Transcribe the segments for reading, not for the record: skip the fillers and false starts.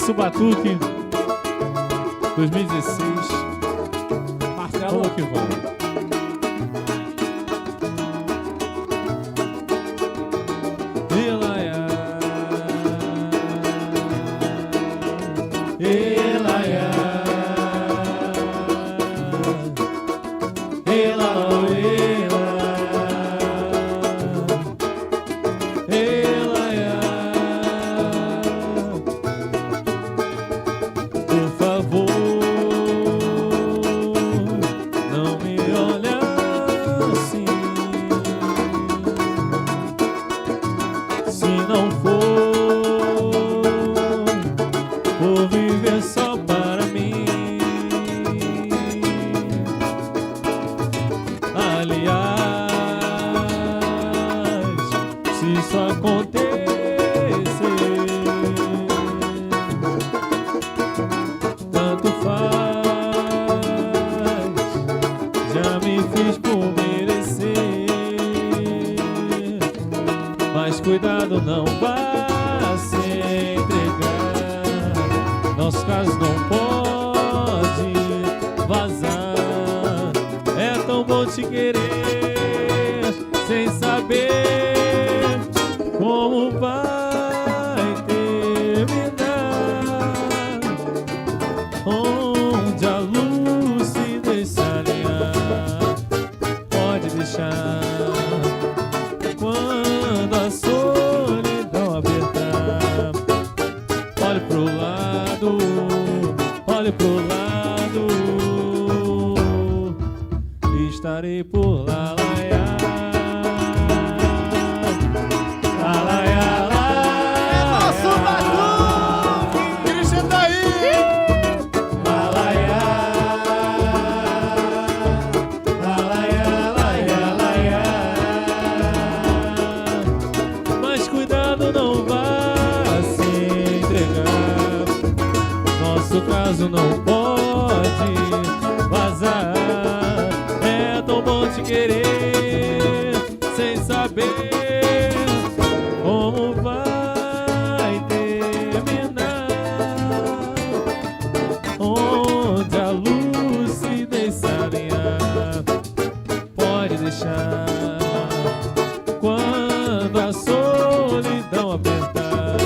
Nosso Batuk 2016. Marcelo que vamos. Por favor, não me olha assim. Se não for por viver só para mim. Aliás, se isso acontecer, tanto faz, já me fiz por merecer. Mas cuidado, não vá se entregar. Nosso caso não pode vazar. É tão bom te querer sem saber como vai terminar. Onde a lucidez se alinhar, pode deixar. Quando a solidão apertar, olhe pro lado, olhe pro lado. Estarei por lá, laiá, laiá, laiá. É Nosso Batuk! Christian tá aí! Laiá, laiá, laiá, laiá. Mas cuidado, não vá se entregar. Nosso caso não pode vazar. É tão bom te querer sem saber como vai terminar. Onde a lucidez se alinhar, pode deixar. Quando a solidão apertar,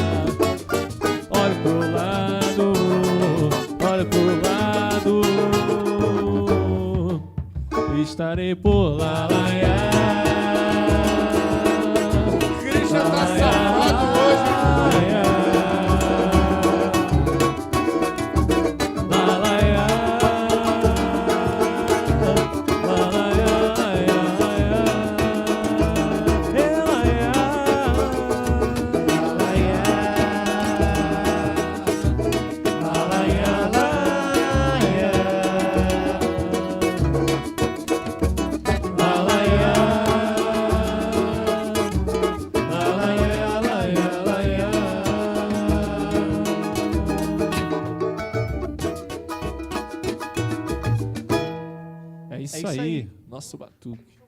olhe pro lado, olhe pro lado. Estarei por lá, laiá. Christian tá safado hoje! É isso aí, Nosso Batuk.